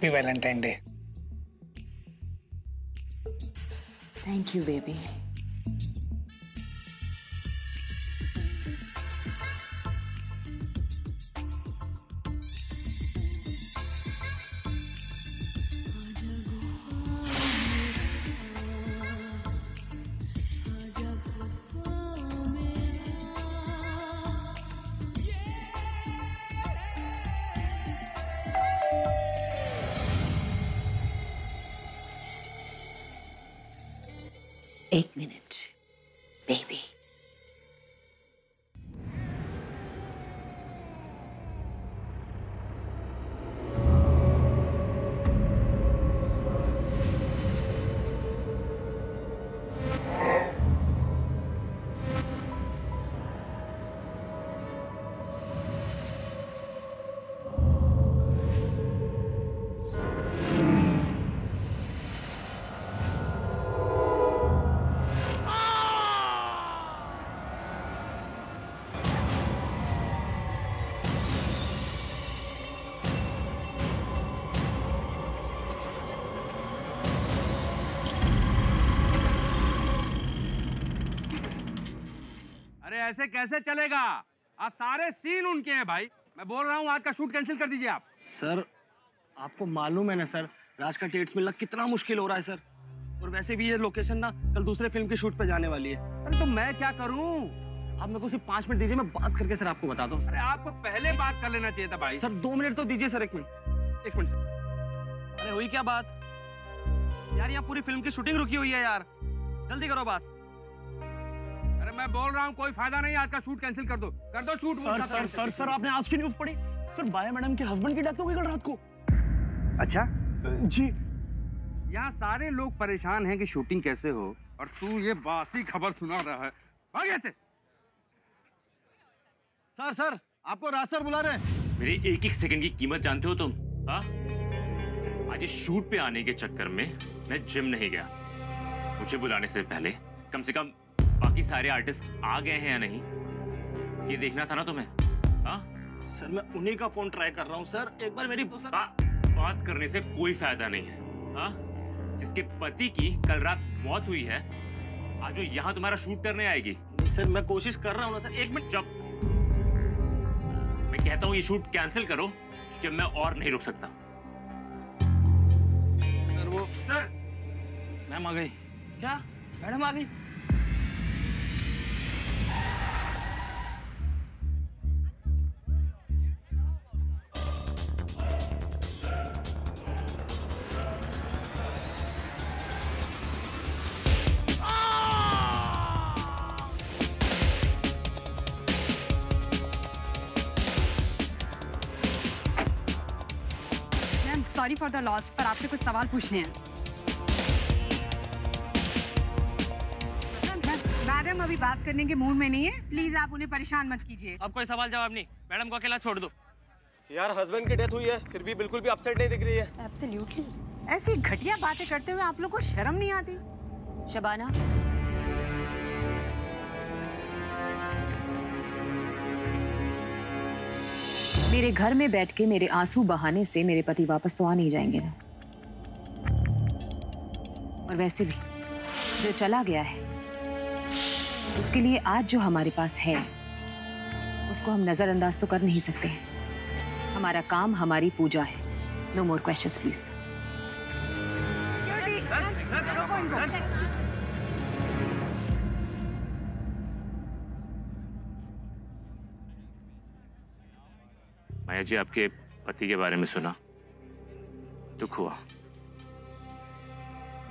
Happy Valentine day. Thank you baby. एक minute baby. ऐसे कैसे चलेगा? आज सारे सीन उनके हैं भाई। मैं बोल रहा हूँ आज का शूट कैंसिल कर दीजिए आप। सर आपको मालूम है ना सर, राज का डेट्स मिलना कितना मुश्किल हो रहा है सर। और वैसे भी ये लोकेशन ना कल दूसरे फिल्म के शूट पे जाने वाली है। अरे तो मैं क्या करूँ? आप मेरे को सिर्फ 5 मिनट दीजिए, मैं बात करके सर आपको बता दूं। अरे आपको पहले बात कर लेना चाहिए था भाई। सर 2 मिनट तो दीजिए सर। 1 minute 1 minute sir. अरे हुई क्या बात यार? यहाँ पूरी फिल्म की शूटिंग रुकी हुई है यार, जल्दी करो बात। मैं बोल रहा हूँ कोई फायदा नहीं, आज का शूट कैंसिल कर दो शूट। सर आपने आज की न्यूज़ पढ़ी? सर बाया मैडम के हस्बैंड की डेथ हो गई कल रात को। अच्छा जी। यहाँ सारे लोग परेशान हैं कि शूटिंग कैसे हो और तू ये बासी खबर सुना रहा है। आगे से सर आपको राज सर बुला रहे हैं। मेरी एक एक सेकंड की कीमत जानते हो तुम? हाँ, आज इस शूट पे आने के चक्कर में मैं जिम नहीं गया। मुझे बुलाने से पहले कम से कम बाकी सारे आर्टिस्ट आ गए हैं या नहीं, ये देखना था ना तुम्हें। हाँ सर मैं उन्हीं का फोन ट्राई कर रहा हूँ सर, एक बार मेरी बात करने से कोई फायदा नहीं है। हाँ, जिसके पति की कल रात मौत हुई है आज वो यहाँ तुम्हारा शूट करने आएगी। सर मैं कोशिश कर रहा हूँ ना सर। 1 मिनट जब मैं कहता हूँ ये शूट कैंसिल करो, जब मैं और नहीं रुक सकता। सर वो सर मैम आ गई। क्या मैडम आ गई? सॉरी फॉर द लॉस, पर आपसे कुछ सवाल पूछने हैं। मैडम अभी बात करने के मूड में नहीं है, प्लीज आप उन्हें परेशान मत कीजिए। अब कोई सवाल जवाब नहीं, मैडम को अकेला छोड़ दो। यार हस्बैंड की डेथ हुई है फिर भी बिल्कुल भी अपसेट नहीं दिख रही है। एब्सोल्युटली। ऐसी घटिया बातें करते हुए आप लोग को शर्म नहीं आती? शबाना, मेरे घर में बैठ के मेरे आंसू बहाने से मेरे पति वापस तो आ नहीं जाएंगे ना। और वैसे भी जो चला गया है उसके लिए आज जो हमारे पास है उसको हम नजरअंदाज तो कर नहीं सकते हैं। हमारा काम हमारी पूजा है। No more questions please. Maya ji, आपके पति के बारे में सुना, दुख हुआ।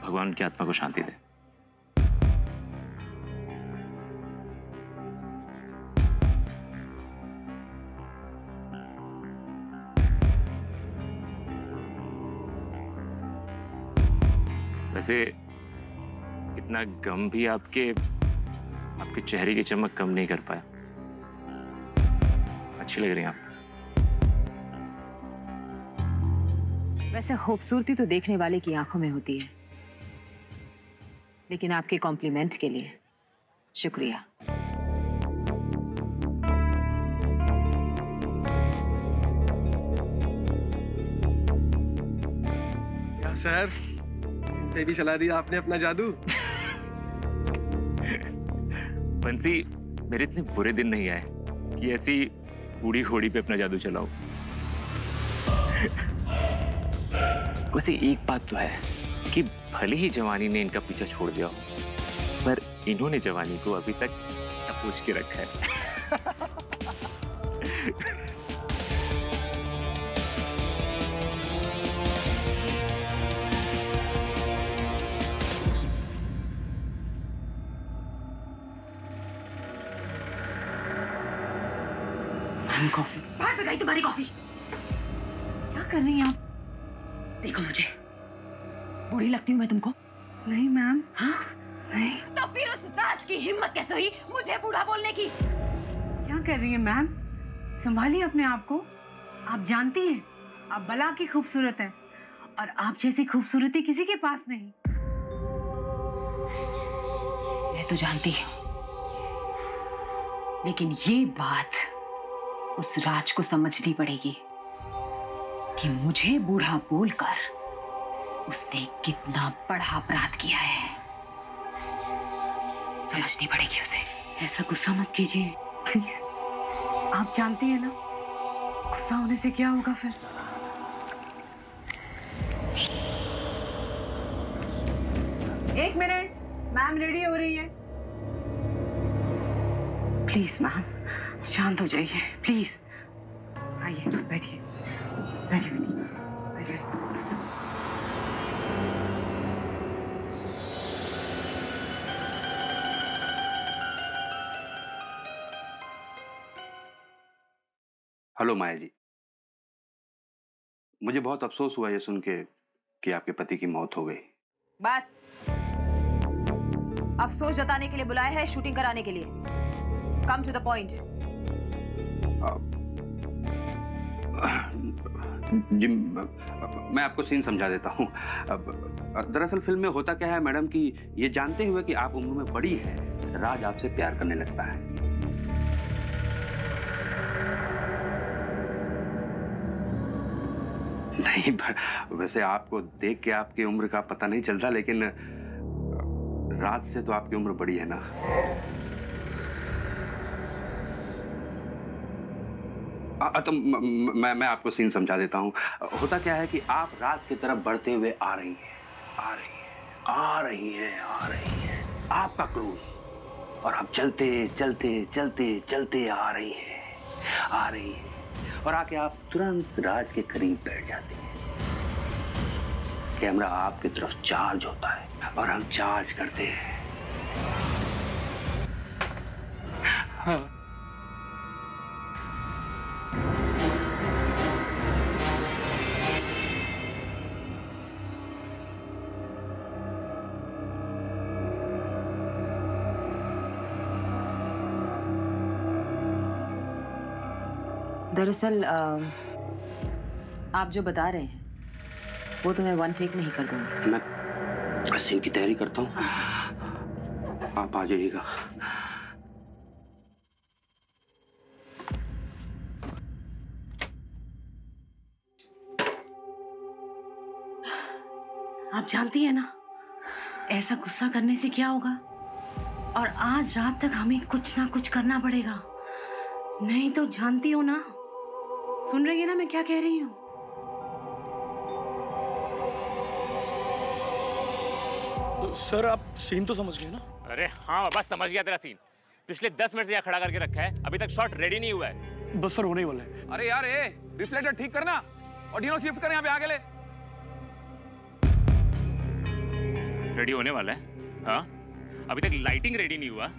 भगवान उनकी आत्मा को शांति दे। वैसे इतना गम भी आपके चेहरे की चमक कम नहीं कर पाया। अच्छी लग रही हैं आप। वैसे खूबसूरती तो देखने वाले की आंखों में होती है, लेकिन आपके कॉम्प्लीमेंट के लिए शुक्रिया। सर, पे भी चला दिया आपने अपना जादू। बंसी, मेरे इतने बुरे दिन नहीं आए कि ऐसी बूढ़ी घोड़ी पे अपना जादू चलाऊं। वैसे एक बात तो है कि भले ही जवानी ने इनका पीछा छोड़ दिया हो, पर इन्होंने जवानी को अभी तक दबोच के रखा है। कॉफी बाहर पे गई तुम्हारी कॉफी। क्या कर रही हैं आप? देखो मुझे, बूढ़ी लगती हूँ मैं तुमको? नहीं मैम। हाँ? नहीं। तो फिर उस राज की हिम्मत कैसे हुई मुझे बूढ़ा बोलने की? क्या कर रही है मैम? संभालिए अपने आप को। आप जानती हैं आप बला की खूबसूरत है और आप जैसी खूबसूरती किसी के पास नहीं। मैं तो जानती हूँ, लेकिन ये बात उस राज को समझनी पड़ेगी कि मुझे बूढ़ा बोलकर उसने कितना बड़ा अपराध किया है। समझनी पड़ेगी उसे। ऐसा गुस्सा मत कीजिए प्लीज। आप जानती हैं ना गुस्सा होने से क्या होगा फिर। एक मिनट, मैम रेडी हो रही है। प्लीज मैम शांत हो जाइए प्लीज। आइए बैठिए बैठिए बैठिए। हेलो माया जी, मुझे बहुत अफसोस हुआ ये सुन के कि आपके पति की मौत हो गई। बस, अफसोस जताने के लिए बुलाया है, शूटिंग कराने के लिए। Come to the point. जी, मैं आपको सीन समझा देता हूँ। दरअसल फिल्म में होता क्या है मैडम कि ये जानते हुए कि आप उम्र में बड़ी हैं, राज आपसे प्यार करने लगता है। नहीं, वैसे आपको देख के आपकी उम्र का पता नहीं चलता, लेकिन राज से तो आपकी उम्र बड़ी है ना। तो मैं आपको सीन समझा देता हूँ। होता क्या है कि आप राज की तरफ बढ़ते हुए आ रही हैं, आ रही हैं, आ रही हैं, आ रही हैं, आपका क्रूज, और आप चलते चलते चलते चलते आ रही हैं, आ रही हैं, और आके आप तुरंत राज के करीब बैठ जाती हैं। कैमरा आपकी तरफ चार्ज होता है और हम चार्ज करते हैं। हाँ। दरअसल आप जो बता रहे हैं वो तो मैं 1 टेक में ही कर दूंगी। मैं सीन की तैयारी करता हूँ, आप आ जाइएगा। आप जानती हैं ना ऐसा गुस्सा करने से क्या होगा, और आज रात तक हमें कुछ ना कुछ करना पड़ेगा, नहीं तो जानती हो ना। सुन रही है ना मैं क्या कह रही हूँ? सर आप सीन तो समझ गए ना? अरे हाँ बस समझ गया तेरा सीन। पिछले 10 मिनट से यहाँ खड़ा करके रखा है, अभी तक शॉट रेडी नहीं हुआ है। बस सर होने ही वाला है। अरे यार रिफ्लेक्टर ठीक करना और डिनो शिफ्ट कर यहाँ पे आगे ले। रेडी होने वाला है? हाँ, अभी तक लाइटिंग रेडी नहीं हुआ।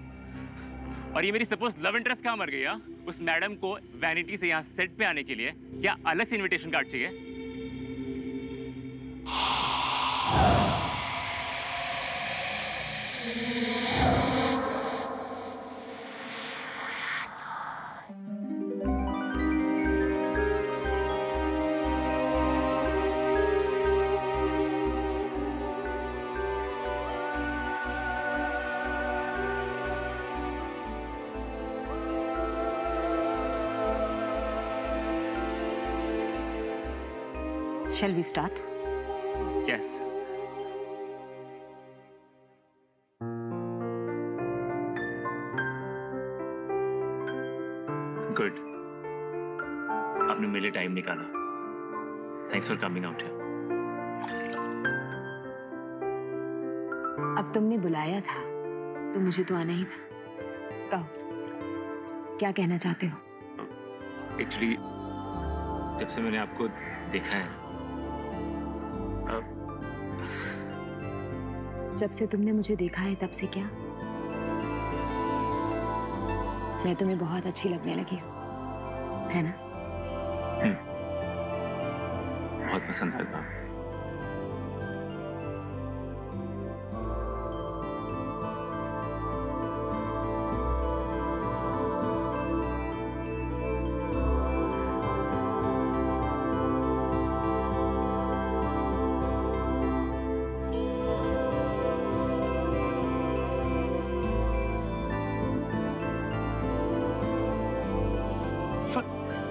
और ये मेरी सपोज लव इंटरेस्ट कहाँ मर गई? है उस मैडम को वैनिटी से यहाँ सेट पे आने के लिए क्या अलग से इनविटेशन कार्ड चाहिए? Shall we start? Yes. Good, आपने मेरे लिए टाइम निकाला। Thanks for coming out here. अब तुमने बुलाया था तो मुझे तो आना ही था। कहो, क्या कहना चाहते हो? एक्चुअली जब से मैंने आपको देखा है, जब से तुमने मुझे देखा है तब से क्या? मैं तुम्हें बहुत अच्छी लगने लगी हूँ, है ना? बहुत पसंद आता।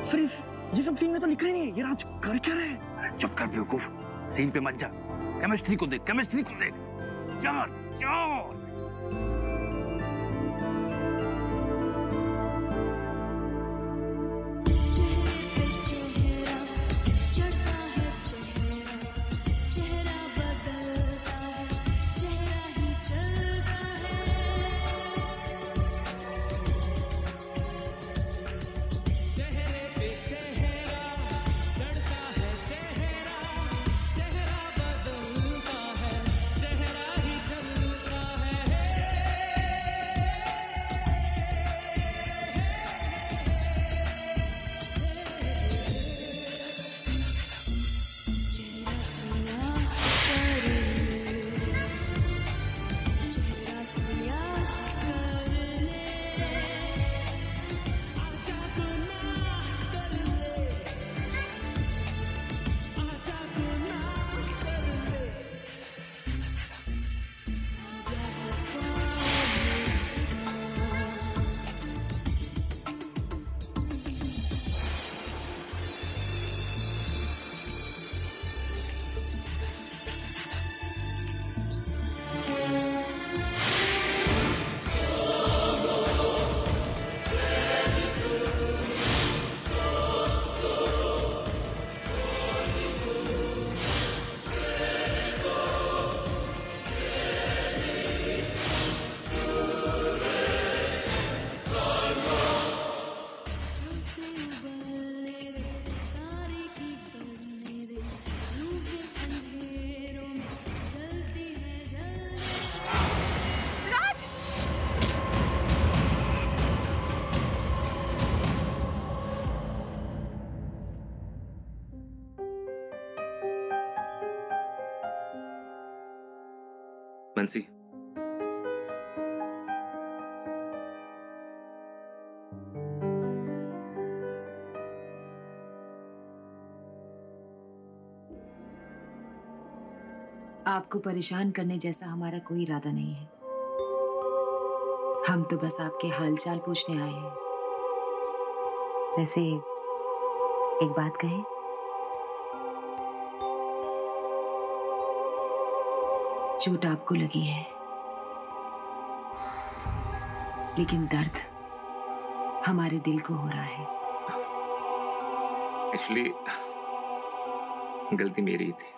सर ये सब सीन में तो लिखा ही नहीं है। ये राज कर क्या रहे हैं? अरे चुप कर बेवकूफ, सीन पे मत जा। केमिस्ट्री को देख, केमिस्ट्री को देख। George, George. बंसी, आपको परेशान करने जैसा हमारा कोई इरादा नहीं है। हम तो बस आपके हालचाल पूछने आए हैं। वैसे एक बात कहें, चोट आपको लगी है, लेकिन दर्द हमारे दिल को हो रहा है। एक्चुअली गलती मेरी ही थी।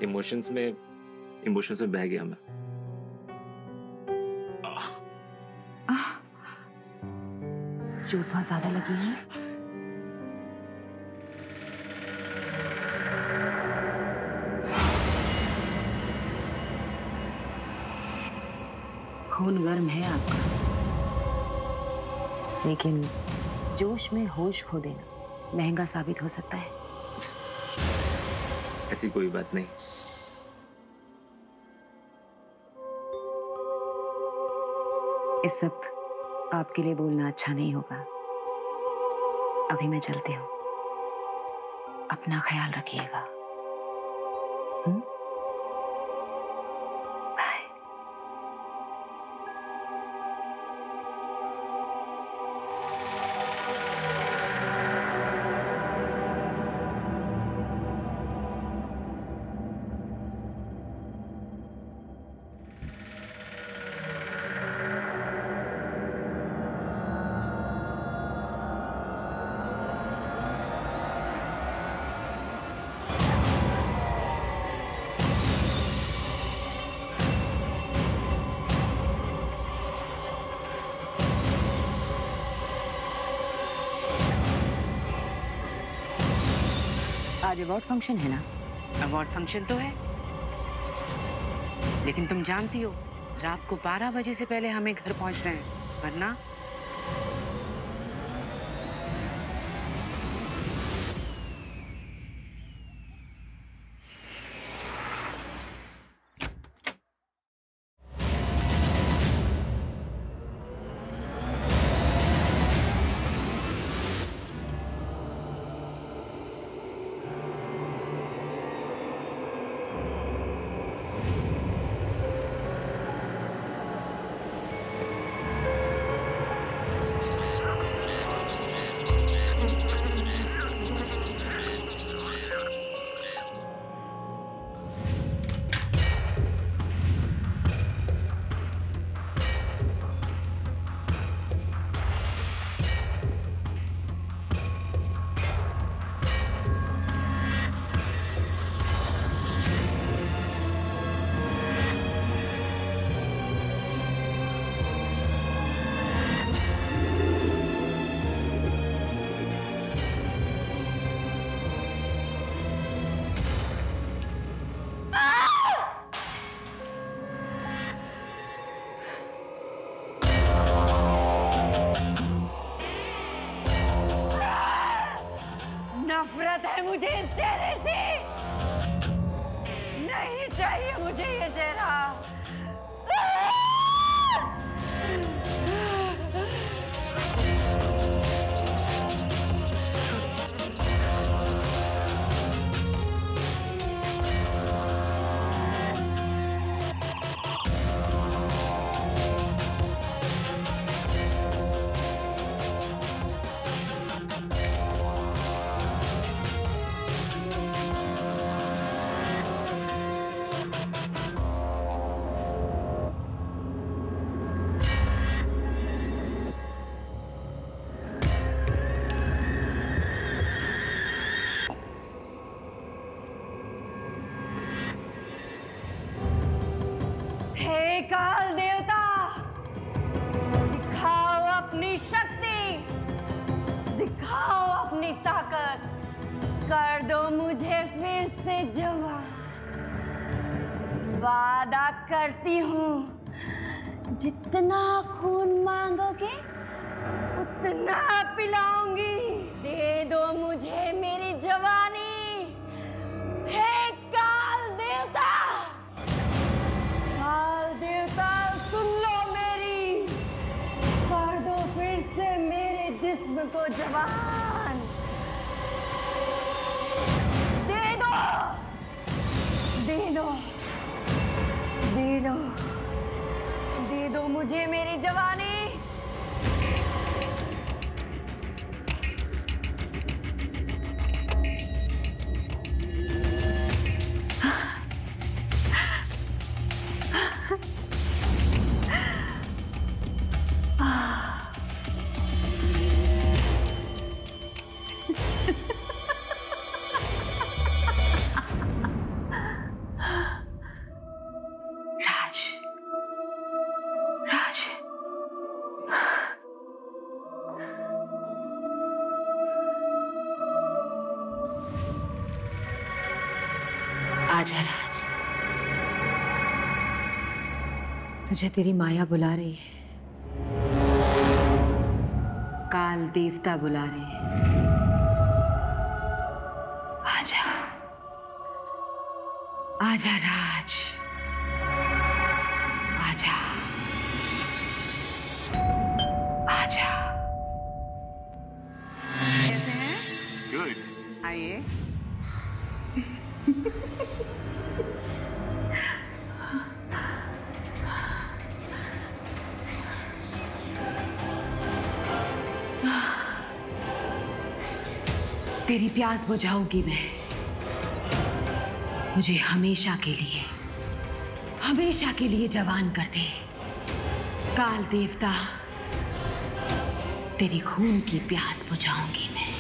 इमोशंस में बह गया मैं। चोट बहुत ज्यादा लगी है। खून गर्म है आपका, लेकिन जोश में होश खो देना महंगा साबित हो सकता है। ऐसी कोई बात नहीं। इस वक्त आपके लिए बोलना अच्छा नहीं होगा। अभी मैं चलती हूँ, अपना ख्याल रखिएगा। बाय। आज अवार्ड फंक्शन है ना? अवार्ड फंक्शन तो है, लेकिन तुम जानती हो रात को 12 बजे से पहले हमें घर पहुंचना है, वरना नफरत है मुझे इस चेहरे से। नहीं चाहिए मुझे ये चेहरा। हे काल देवता, दिखाओ अपनी शक्ति, दिखाओ अपनी ताकत, कर दो मुझे फिर से जवान। वादा करती हूँ जितना खून मांगोगे उतना पिलाऊंगी। दे दो मुझे मेरी जवानी, हे काल देवता। काल देवता सुन लो मेरी, कर दो फिर से मेरे जिस्म को जवान। दे दो, दे दो, दे दो, दे दो मुझे मेरी जवानी। राज, राज, आजा राज, तुझे तेरी माया बुला रही है, काल देवता बुला रहे हैं। आजा, आजा राज, आजा, आजा। कैसे हैं? गुड। आइए। तेरी प्यास बुझाऊंगी मैं, मुझे हमेशा के लिए जवान कर दे काल देवता। तेरी खून की प्यास बुझाऊंगी मैं।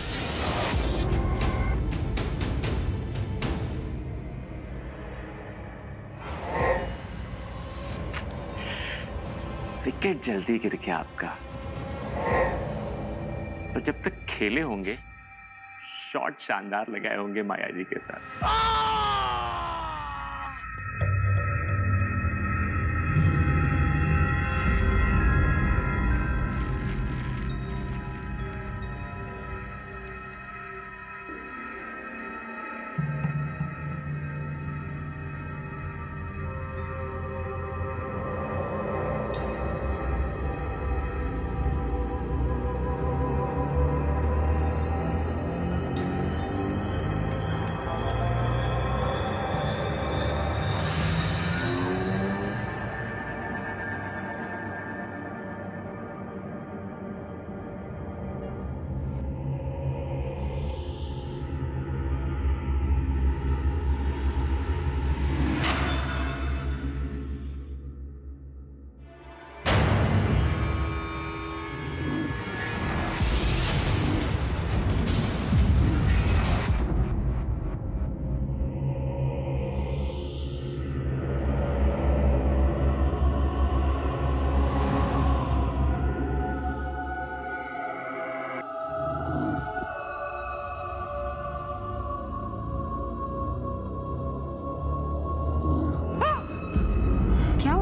विकेट जल्दी गिर गया आपका, तो जब तक खेले होंगे शॉट शानदार लगाए होंगे माया जी के साथ।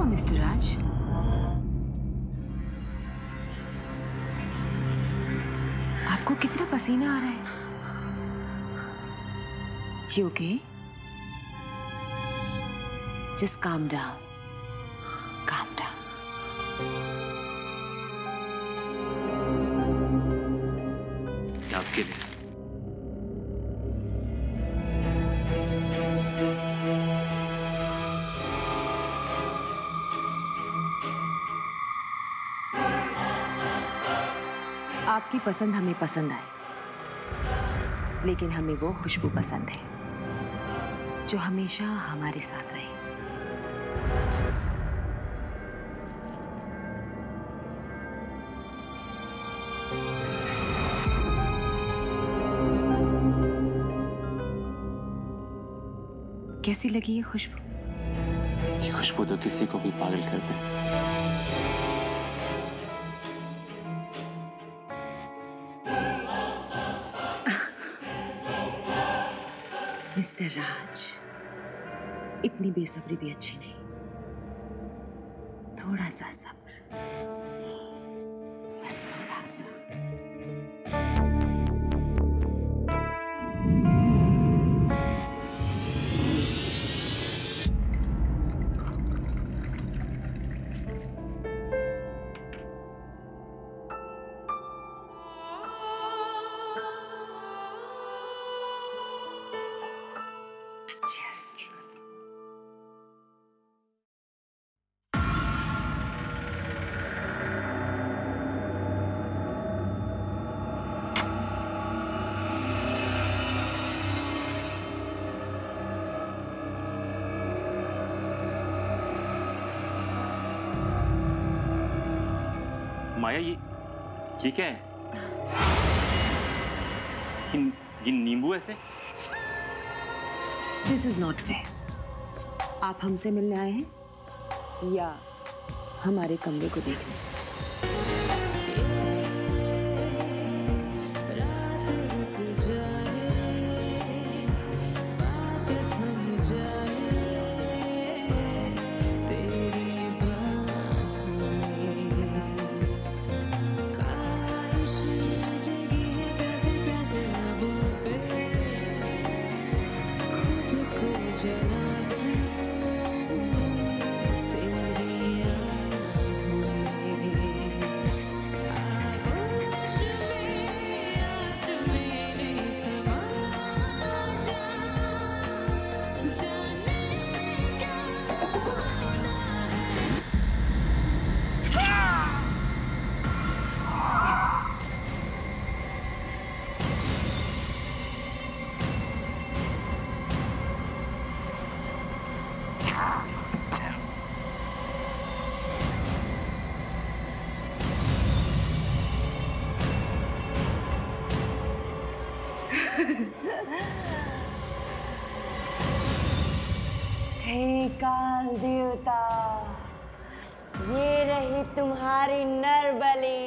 मिस्टर राज, आपको कितना पसीना आ रहा है? You okay? Just calm down. Calm down. क्या आपके लिए? आपकी पसंद हमें पसंद आए, लेकिन हमें वो खुशबू पसंद है जो हमेशा हमारे साथ रहे। कैसी लगी ये खुशबू? ये खुशबू तो किसी को भी पागल करते हैं। मिस्टर राज, इतनी बेसब्री भी अच्छी नहीं, थोड़ा सा सब्र, बस थोड़ा सा। माया, ये क्या है? ये नींबू ऐसे? This is not fair. आप हमसे मिलने आए हैं या हमारे कमरे को देखने? हे काल देवता, ये रही तुम्हारी नर बलि,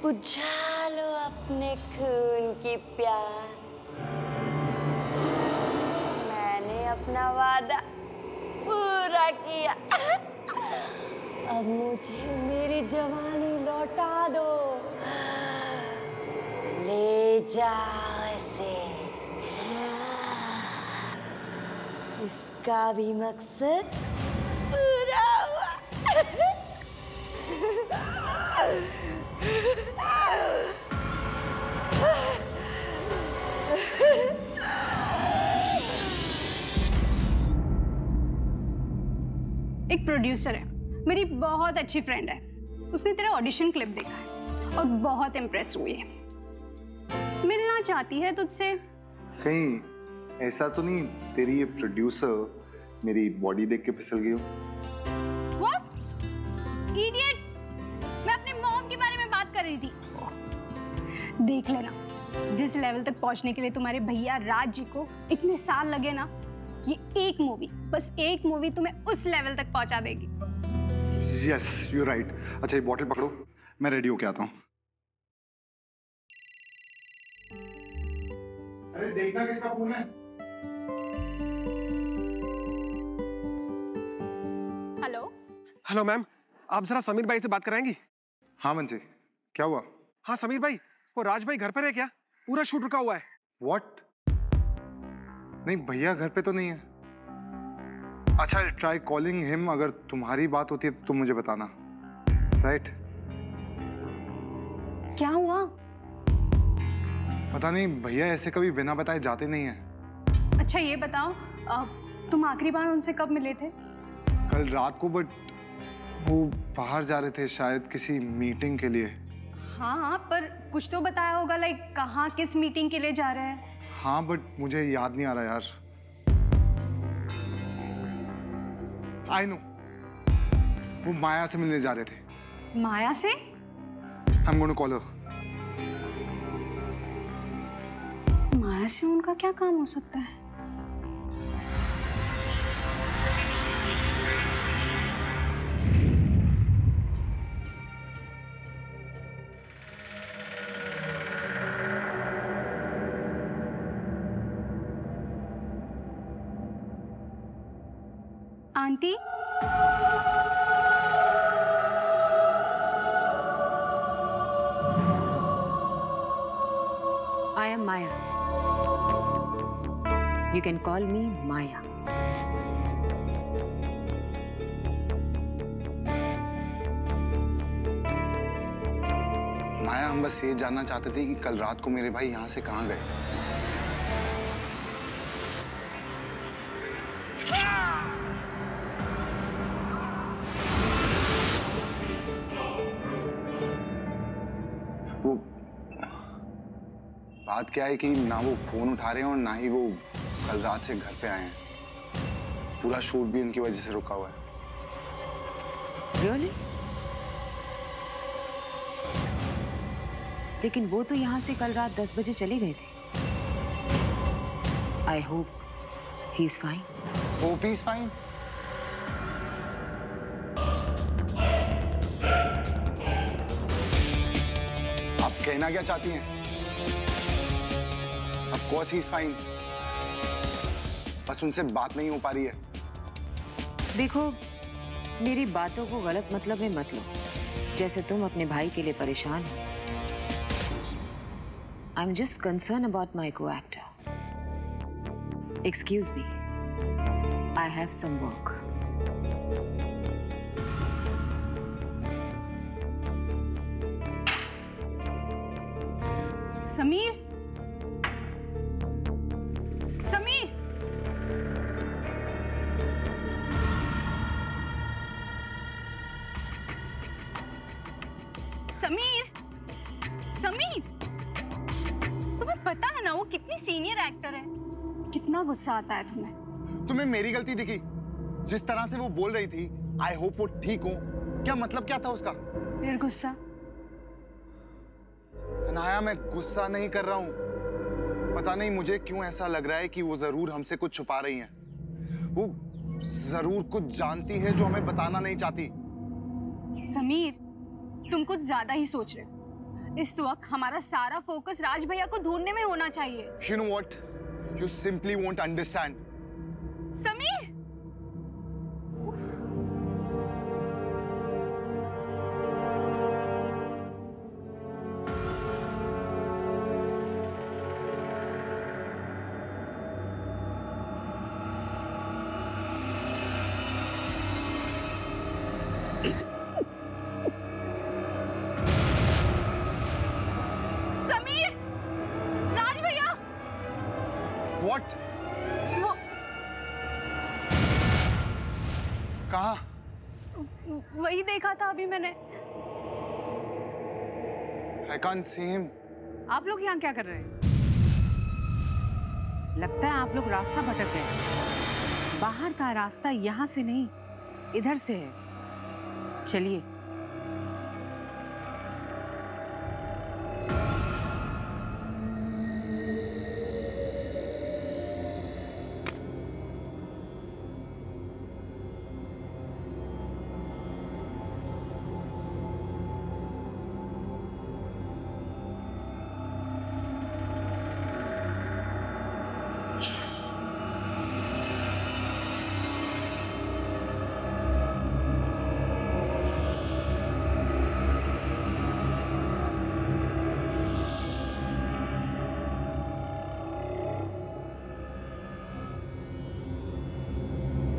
बुझा लो अपना अपने खून की प्यास। मैंने अपना वादा पूरा किया। अब मुझे मेरी जवानी लौटा दो। ले जाओ इसे। इसका भी मकसद पूरा हुआ। एक प्रोड्यूसर है, मेरी बहुत अच्छी फ्रेंड है। उसने तेरा ऑडिशन क्लिप देखा है और बहुत इम्प्रेस हुई है। मिलना चाहती है तुझसे। कहीं ऐसा तो नहीं तेरी ये प्रोड्यूसर मेरी बॉडी देख के फिसल गई हो? What? Idiot! मैं अपने मॉम के बारे में बात कर रही थी। देख लेना, जिस लेवल तक पहुंचने के लिए तुम्हारे भैया राज जी को इतने साल लगे ना, ये एक मूवी, बस एक मूवी तुम्हें उस लेवल तक पहुंचा देगी। Yes, you're right. अच्छा ये बॉटल पकड़ो, मैं रेडी होके आता हूँ। अरे देखना किसका फोन है? हेलो। हेलो मैम, आप जरा समीर भाई से बात कराएंगी? हाँ मनसे, क्या हुआ? हाँ समीर भाई, वो राज भाई घर पर है क्या? पूरा शूट रुका हुआ है। What? नहीं भैया घर पे तो नहीं है। अच्छा ट्राई कॉलिंग हिम, अगर तुम्हारी बात होती है तो तुम मुझे बताना, राइट? क्या हुआ? पता नहीं भैया ऐसे कभी बिना बताए जाते नहीं है। अच्छा ये बताओ, तुम आखिरी बार उनसे कब मिले थे? कल रात को, बट वो बाहर जा रहे थे शायद किसी मीटिंग के लिए। हाँ पर कुछ तो बताया होगा, लाइक कहाँ किस मीटिंग के लिए जा रहे हैं? हाँ बट मुझे याद नहीं आ रहा यार। आई नो, वो माया से मिलने जा रहे थे। माया से? I'm going to call her. माया से उनका क्या काम हो सकता है? Aunty, I am Maya. You can call me Maya. माया, हम बस ये जानना चाहते थे कि कल रात को मेरे भाई यहाँ से कहाँ गए। वो बात क्या है कि ना वो फोन उठा रहे हैं और ना ही वो कल रात से घर पे आए हैं। पूरा शूट भी उनकी वजह से रुका हुआ है। Really? लेकिन वो तो यहाँ से कल रात 10 बजे चले गए थे। I hope he's fine. Hope he's fine? आप कहना क्या चाहती हैं? Of course he's fine. बस उनसे बात नहीं हो पा रही है। देखो, मेरी बातों को गलत मतलब में मत लो। जैसे तुम अपने भाई के लिए परेशान हो। I'm just concerned about my co-actor. Excuse me. I have some work. Sameer, Sameer, Sameer, Sameer, तुम्हें पता है ना वो कितनी सीनियर एक्टर है? कितना गुस्सा आता है तुम्हें? तुम्हें मेरी गलती दिखी? जिस तरह से वो बोल रही थी, आई होप वो ठीक हो, क्या मतलब क्या था उसका? फिर गुस्सा? अनाया, मैं गुस्सा नहीं कर रहा हूँ। पता नहीं मुझे क्यों ऐसा लग रहा है कि वो जरूर हमसे कुछ छुपा रही हैं। वो जरूर कुछ जानती है जो हमें बताना नहीं चाहती। समीर, तुम कुछ ज्यादा ही सोच रहे हो। इस वक्त हमारा सारा फोकस राज भैया को ढूंढने में होना चाहिए। You know what? You simply won't understand. Sameer! What? कहाँ? वही देखा था अभी मैंने। I can't see him. आप लोग यहाँ क्या कर रहे हैं? लगता है आप लोग रास्ता भटक गए। बाहर का रास्ता यहाँ से नहीं, इधर से है। चलिए।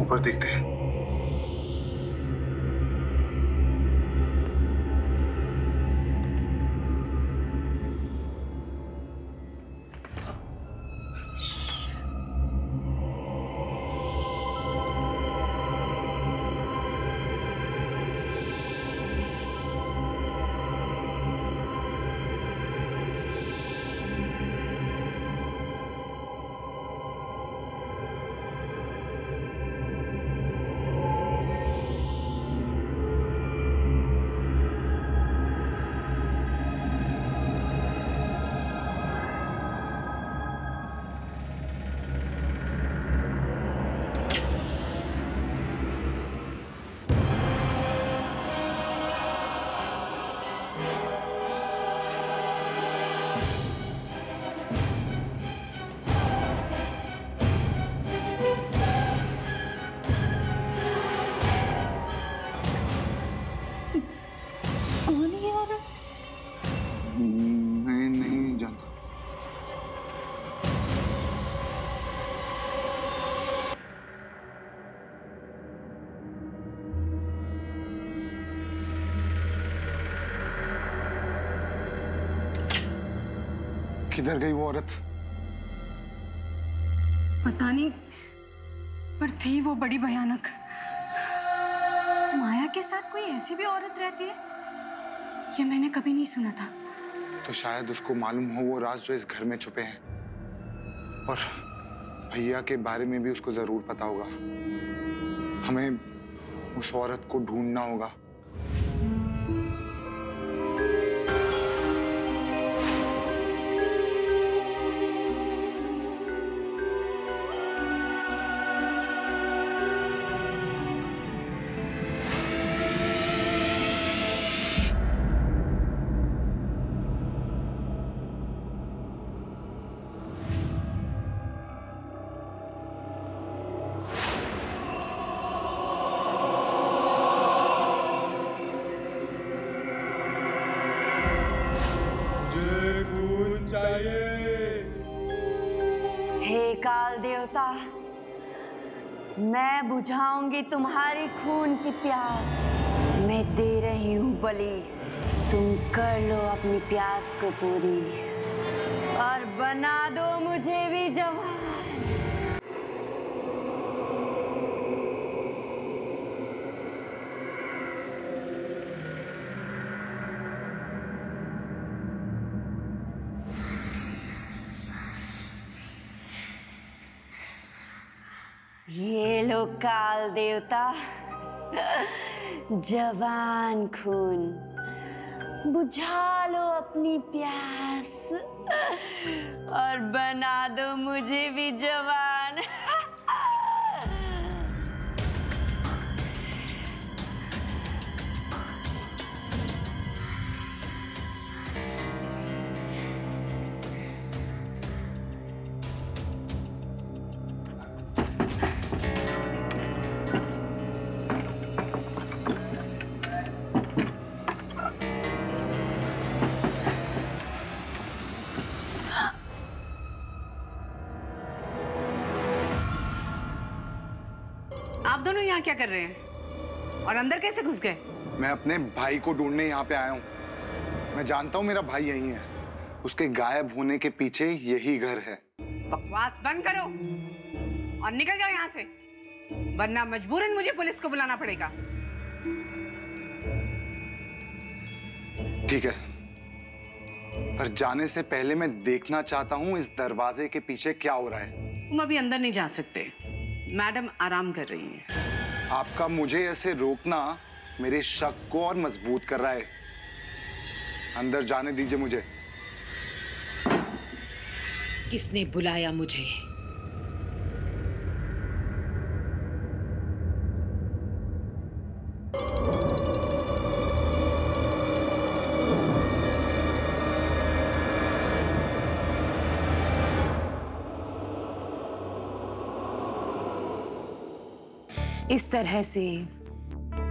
ऊपर देखते हैं। किधर गई वो औरत? पता नहीं, पर थी वो बड़ी भयानक। माया के साथ कोई ऐसी भी औरत रहती है, ये मैंने कभी नहीं सुना था। तो शायद उसको मालूम हो वो राज जो इस घर में छुपे हैं, और भैया के बारे में भी उसको जरूर पता होगा। हमें उस औरत को ढूंढना होगा। हे काल देवता, मैं बुझाऊंगी तुम्हारी खून की प्यास। मैं दे रही हूँ बलि, तुम कर लो अपनी प्यास को पूरी और बना दो मुझे भी जवान। ये लो काल देवता, जवान खून, बुझा लो अपनी प्यास और बना दो मुझे भी जवान। आप दोनों यहाँ क्या कर रहे हैं और अंदर कैसे घुस गए? मैं अपने भाई को ढूंढने यहाँ पे आया हूँ। मैं जानता हूँ मेरा भाई यहीं है। उसके गायब होने के पीछे यही घर है। बकवास बंद करो और निकल जाओ यहाँ से, वरना मजबूरन मुझे पुलिस को बुलाना पड़ेगा। ठीक है, पर जाने से पहले मैं देखना चाहता हूँ इस दरवाजे के पीछे क्या हो रहा है। तुम अभी अंदर नहीं जा सकते, मैडम आराम कर रही हैं। आपका मुझे ऐसे रोकना मेरे शक को और मजबूत कर रहा है। अंदर जाने दीजिए मुझे। किसने बुलाया मुझे? इस तरह से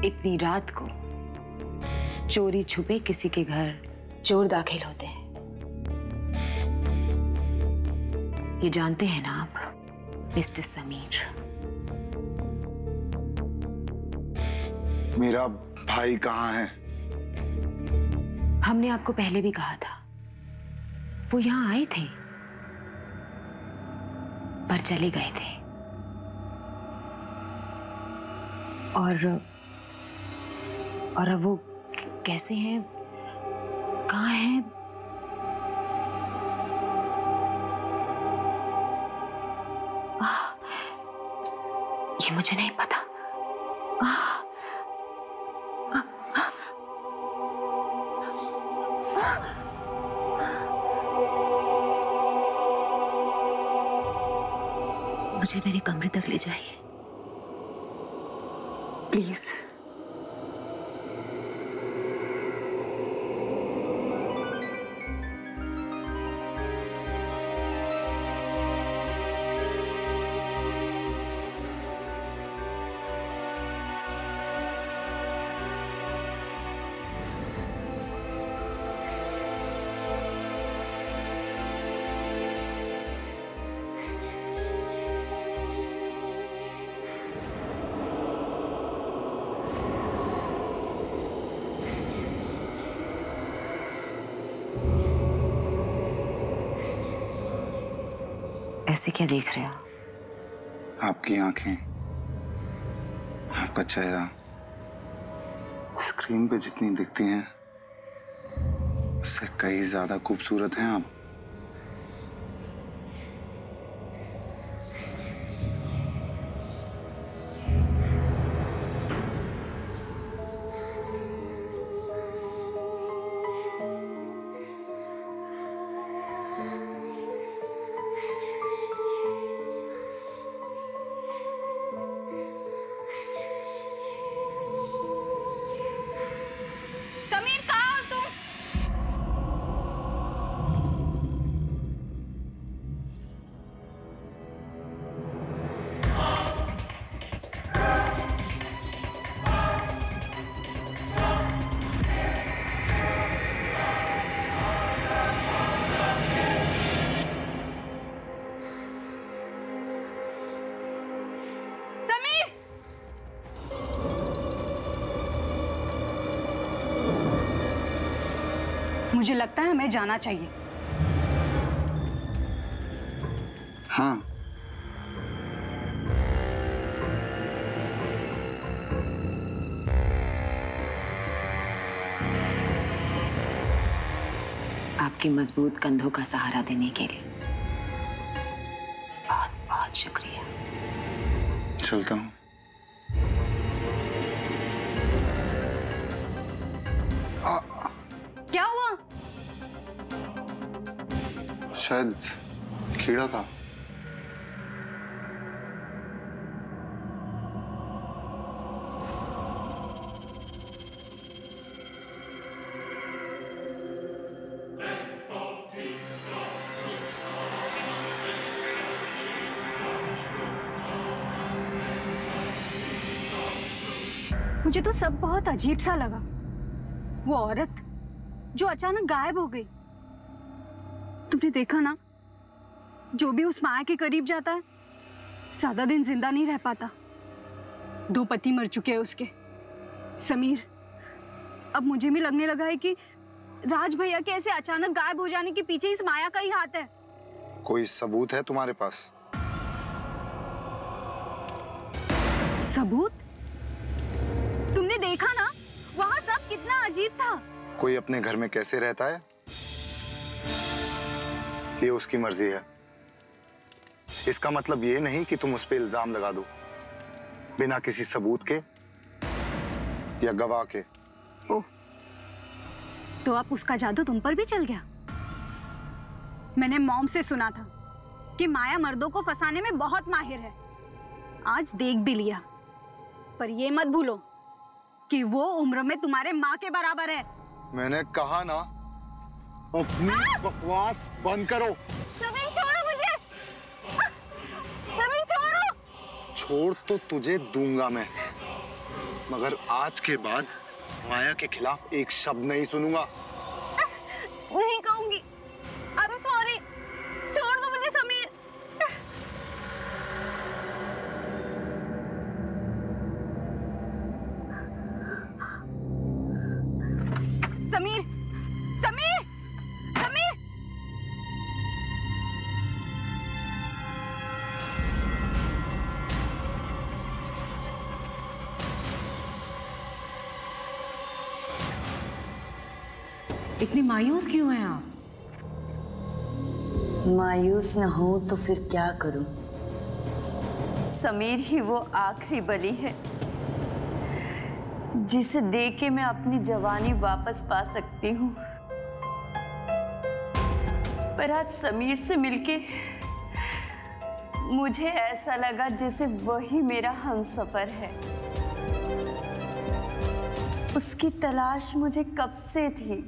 इतनी रात को चोरी छुपे किसी के घर चोर दाखिल होते हैं। ये जानते हैं ना आप मिस्टर समीर? मेरा भाई कहाँ है? हमने आपको पहले भी कहा था, वो यहां आए थे पर चले गए थे। और अब वो कैसे हैं, कहाँ हैं? ये मुझे नहीं पता। मुझे मेरे कमरे तक ले जाइए प्लीज। ऐसे क्या देख रहे हो? आपकी आंखें, आपका चेहरा स्क्रीन पे जितनी दिखती हैं उससे कहीं ज्यादा खूबसूरत हैं आप। समीर कहाँ हो तुम? समीर! मुझे लगता है हमें जाना चाहिए। हाँ, आपके मजबूत कंधों का सहारा देने के लिए बहुत बहुत शुक्रिया। चलता हूँ। क्या हुआ? शायद कीड़ा था। मुझे तो सब बहुत अजीब सा लगा। वो औरत जो अचानक गायब हो गई, तुमने देखा ना? जो भी उस माया के करीब जाता है ज्यादा दिन जिंदा नहीं रह पाता। 2 पति मर चुके हैं उसके। समीर, अब मुझे भी लगने लगा है कि राज भैया के ऐसे अचानक गायब हो जाने के पीछे इस माया का ही हाथ है। कोई सबूत है तुम्हारे पास? सबूत? तुमने देखा ना वहां सब कितना अजीब था। कोई अपने घर में कैसे रहता है ये उसकी मर्जी है। इसका मतलब ये नहीं कि तुम उस पर इल्जाम लगा दो बिना किसी सबूत के या गवाह के। ओह, तो अब उसका जादू तुम पर भी चल गया? मैंने मॉम से सुना था कि माया मर्दों को फंसाने में बहुत माहिर है। आज देख भी लिया, पर ये मत भूलो कि वो उम्र में तुम्हारे माँ के बराबर है। मैंने कहा ना, अपनी बकवास बंद करो। समीर, छोड़ो मुझे। समीर, छोड़ो। छोड़ तो तुझे दूंगा मैं, मगर आज के बाद माया के खिलाफ एक शब्द नहीं सुनूंगा। नहीं कहूंगी। I'm sorry। छोड़ दो मुझे समीर। समीर, समीर, समीर। इतनी मायूस क्यों हैं आप? मायूस न हो तो फिर क्या करूं? समीर ही वो आखिरी बलि है जिसे देख के मैं अपनी जवानी वापस पा सकती हूँ। पर आज समीर से मिलके मुझे ऐसा लगा जैसे वही मेरा हमसफर है। उसकी तलाश मुझे कब से थी,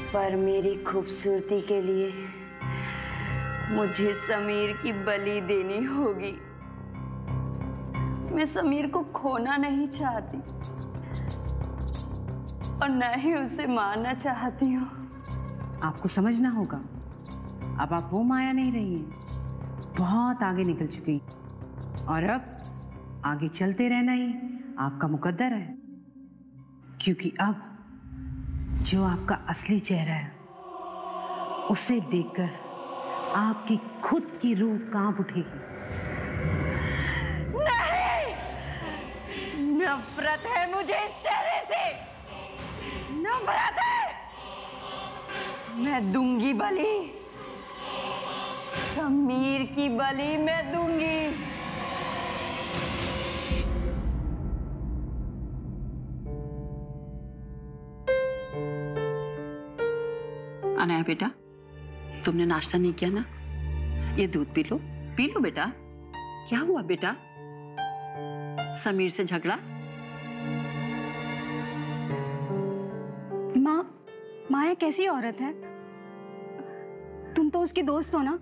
पर मेरी खूबसूरती के लिए मुझे समीर की बलि देनी होगी। मैं समीर को खोना नहीं चाहती और न ही उसे मारना चाहती हूँ। आपको समझना होगा, अब आप वो माया नहीं रही हैं, बहुत आगे निकल चुकी और अब आगे चलते रहना ही आपका मुकद्दर है। क्योंकि अब जो आपका असली चेहरा है उसे देखकर आपकी खुद की रूह कांप उठेगी। नहीं, नफरत है मुझे इस चेहरे से, नफरत है। मैं दूंगी बलि, समीर की बलि मैं दूंगी। अनाया बेटा, तुमने नाश्ता नहीं किया ना? ये दूध पी लो बेटा। क्या हुआ बेटा? समीर से झगड़ा? माँ, माया कैसी औरत है? तुम तो उसकी दोस्त हो ना?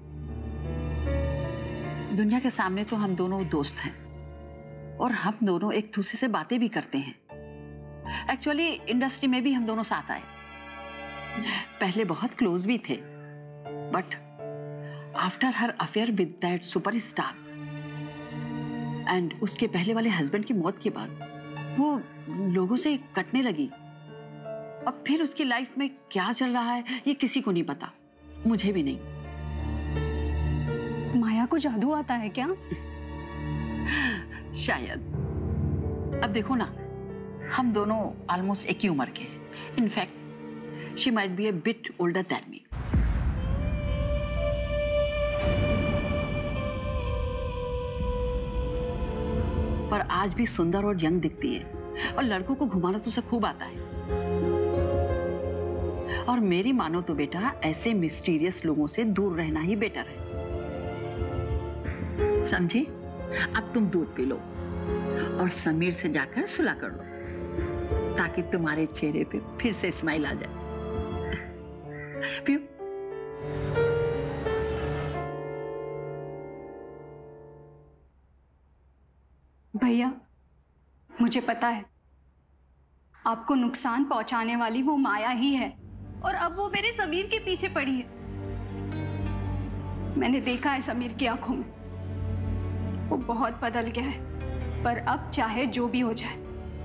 दुनिया के सामने तो हम दोनों दोस्त हैं और हम दोनों एक दूसरे से बातें भी करते हैं। एक्चुअली इंडस्ट्री में भी हम दोनों साथ आए, पहले बहुत क्लोज भी थे, but after her affair with that superstar and उसके पहले वाले हस्बैंड की मौत के बाद वो लोगों से कटने लगी। अब फिर उसकी लाइफ में क्या चल रहा है ये किसी को नहीं पता, मुझे भी नहीं। माया को जादू आता है क्या? शायद। अब देखो ना, हम दोनों ऑलमोस्ट एक ही उम्र के हैं। In fact she might be a bit older than me. पर आज भी सुंदर और यंग दिखती है और लड़कों को घुमाना तो उसे खूब आता है। और मेरी मानो तो बेटा ऐसे मिस्टीरियस लोगों से दूर रहना ही बेटर है, समझी? अब तुम दूध पी लो और समीर से जाकर सुलह कर लो ताकि तुम्हारे चेहरे पे फिर से स्माइल आ जाए। पियो। भैया, मुझे पता है आपको नुकसान पहुंचाने वाली वो माया ही है और अब वो मेरे समीर के पीछे पड़ी है। मैंने देखा है समीर की आंखों में, वो बहुत बदल गया है। पर अब चाहे जो भी हो जाए,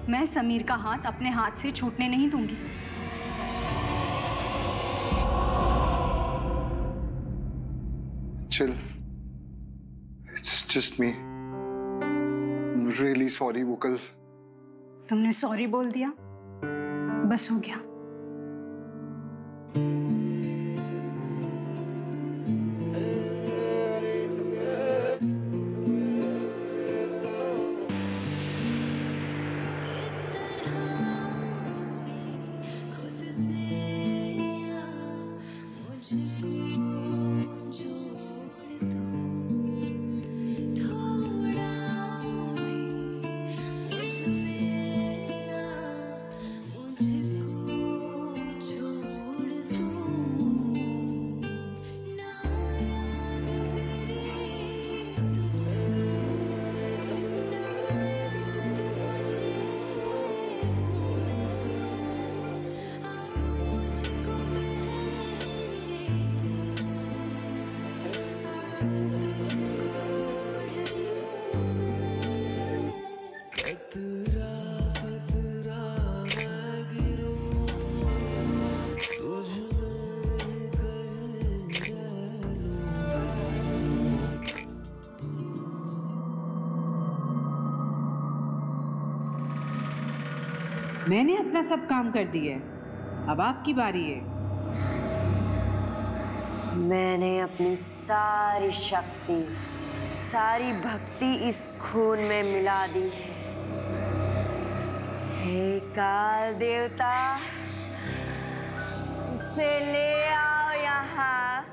मैं समीर का हाथ अपने हाथ से छूटने नहीं दूंगी। Chill. It's just me. I'm really sorry, वो कल। तुमने सॉरी बोल दिया, बस हो गया। मैंने अपना सब काम कर दिया है, अब आपकी बारी है। मैंने अपनी सारी शक्ति, सारी भक्ति इस खून में मिला दी है। हे काल देवता, उसे ले आओ यहाँ,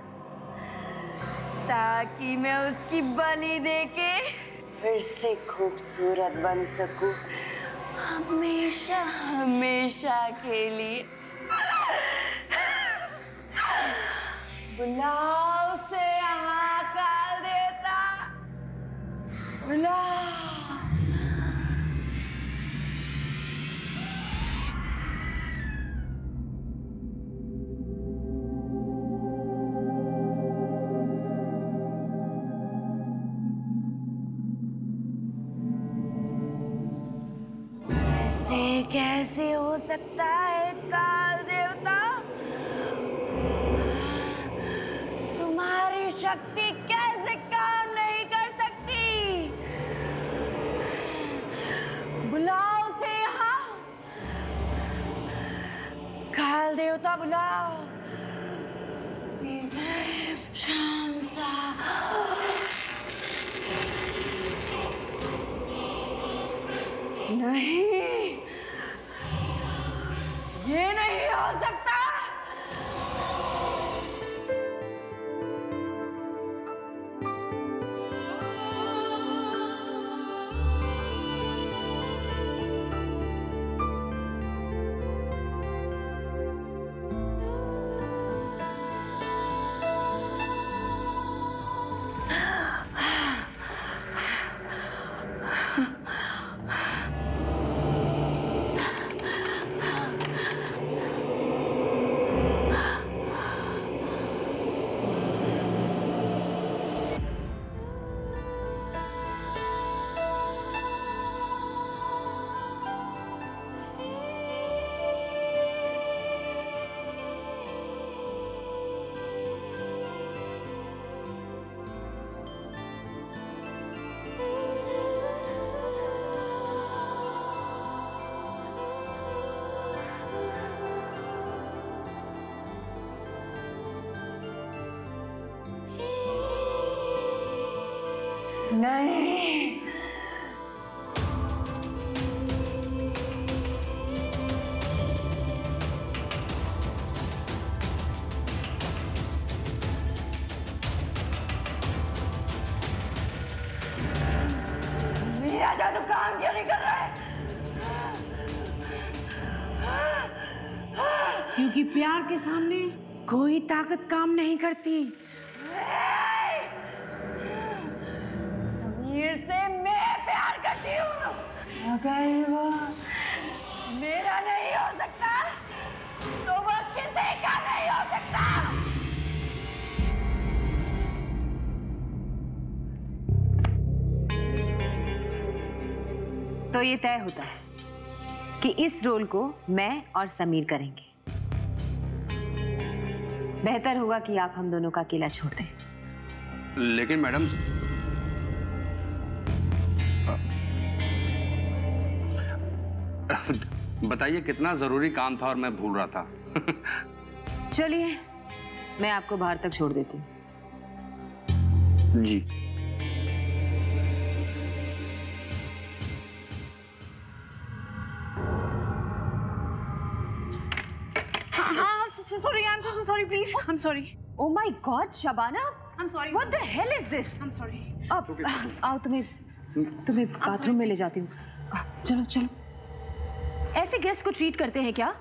ताकि मैं उसकी बलि देके फिर से खूबसूरत बन सकूं, हमेशा हमेशा के लिए। बुलाओ उसे यहाँ, काल देवता, बुलाओ। कैसे हो सकता है काल देवता? तुम्हारी शक्ति कैसे काम नहीं कर सकती? बुलाओ उसे यहाँ, काल देवता बुलाओ। शाम सा नहीं, ये नहीं हो सकता। नहीं, मेरा जादू काम क्यों नहीं कर रहा है? क्योंकि प्यार के सामने कोई ताकत काम नहीं करती। समीर से मैं प्यार करती हूँ, अगर वो मेरा नहीं हो सकता तो वो किसी का नहीं हो सकता। तो ये तय होता है कि इस रोल को मैं और समीर करेंगे। बेहतर होगा कि आप हम दोनों का अकेला छोड़ दें। लेकिन मैडम, बताइए कितना जरूरी काम था और मैं भूल रहा था। चलिए, मैं आपको बाहर तक छोड़ देती हूँ। जी। Sorry, I'm so sorry, please. I'm sorry. Oh my God, Shabana! I'm sorry. What the hell is this? I'm sorry. अब आओ, तुम्हें बाथरूम में ले जाती हूँ। चलो चलो। ऐसे गेस्ट को ट्रीट करते हैं क्या?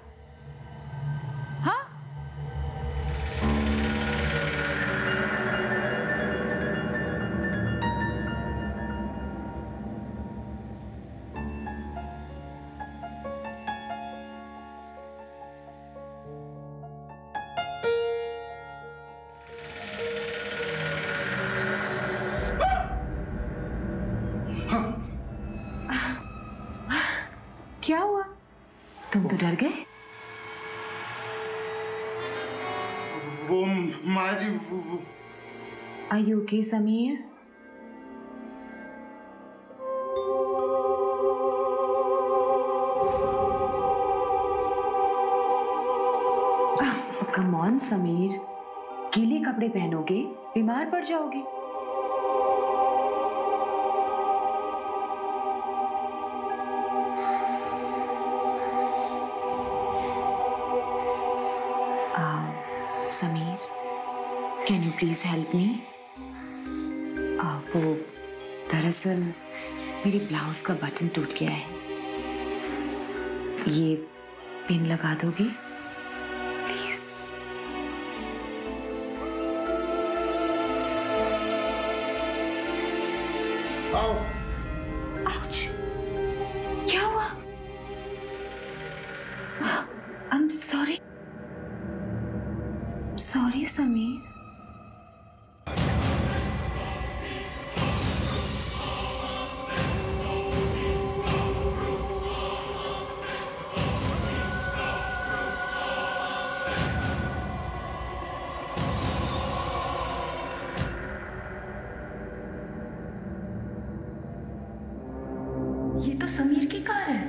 हाँ? क्या हुआ? तुम तो डर गए। वो माँ जी वो। Are you okay, Sameer? Come on, Sameer, गीले कपड़े पहनोगे, बीमार पड़ जाओगे। Sameer, can you please help me? वो दरअसल मेरी ब्लाउज का बटन टूट गया है। ये पिन लगा दोगे प्लीज? आउच! क्या हुआ? I am sorry. Sorry Sameer. ये तो समीर की कार है।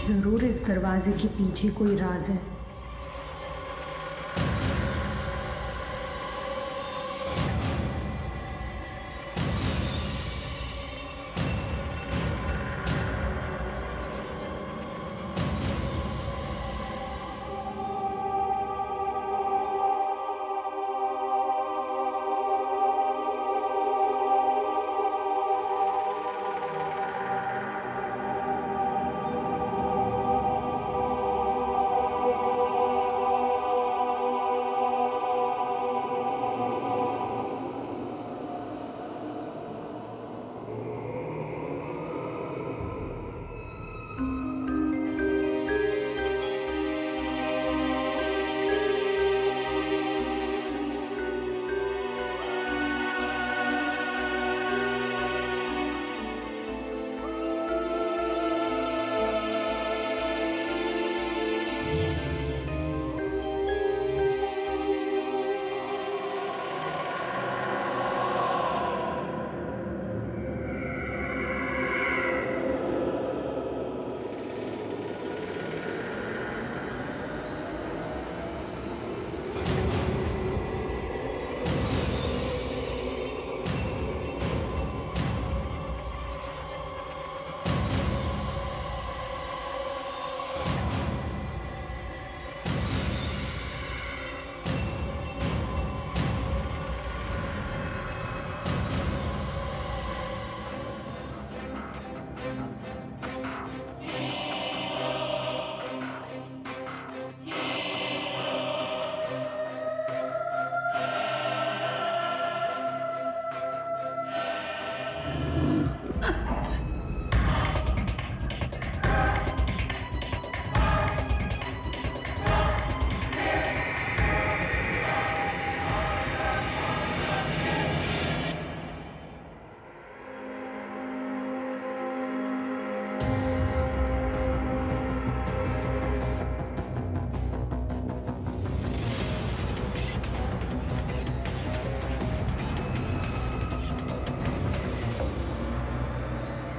जरूर इस दरवाजे के पीछे कोई राज है।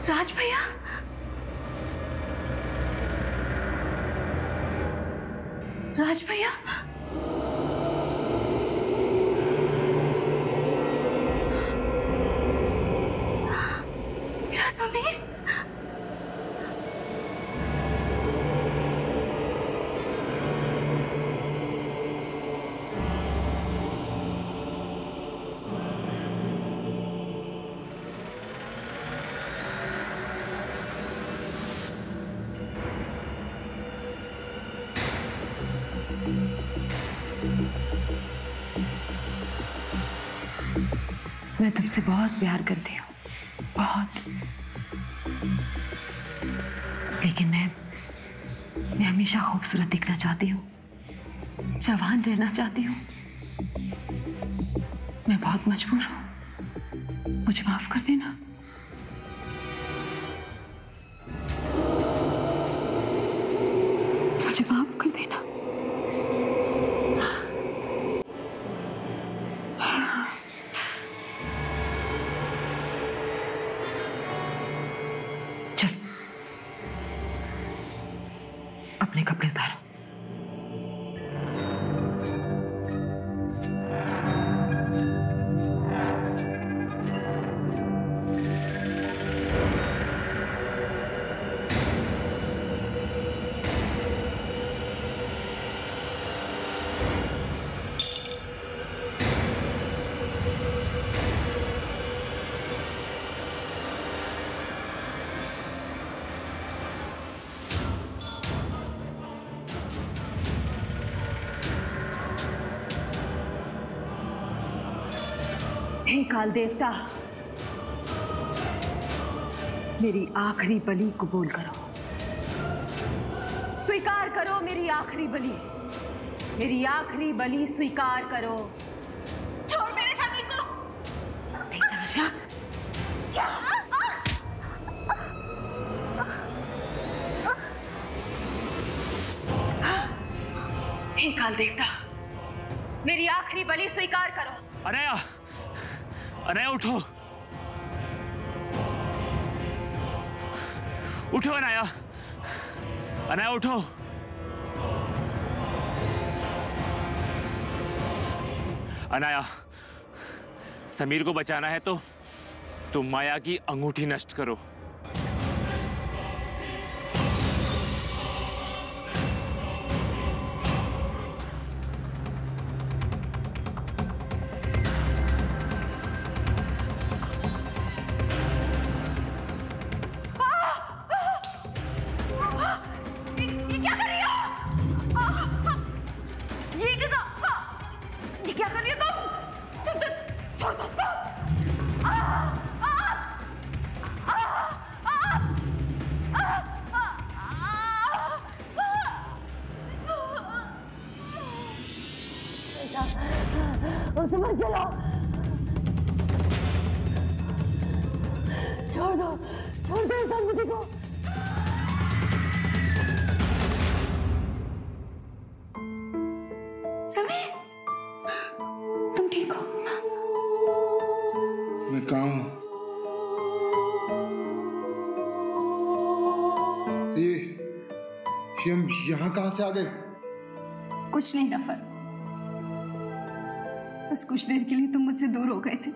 राज भैया, राज भैया, मेरा समीर। मैं तुमसे बहुत प्यार करती हूँ, बहुत। लेकिन मैं हमेशा खूबसूरत दिखना चाहती हूँ, जवान रहना चाहती हूँ। मैं बहुत मजबूर हूँ, मुझे माफ कर देना। मुझे माफ कर देना। अपने कपड़े उतारो। हे काल देवता, मेरी आखिरी बलि कबूल करो, स्वीकार करो मेरी आखिरी बलि, मेरी आखिरी बलि स्वीकार करो। छोड़ मेरे समीर को। नहीं समझा? हे काल देवता, मेरी आखिरी बलि स्वीकार करो। अनया, अनया उठो, उठो अनया, अनया उठो। अनया, समीर को बचाना है तो तुम माया की अंगूठी नष्ट करो। उसे मत जलाओ, छोड़ दो सन्मति को। समीर, तुम ठीक हो? मैं कहाँ हूँ? ये हम यहाँ कहाँ से आ गए? कुछ नहीं नफर, बस कुछ देर के लिए तुम मुझसे दूर हो गए थे।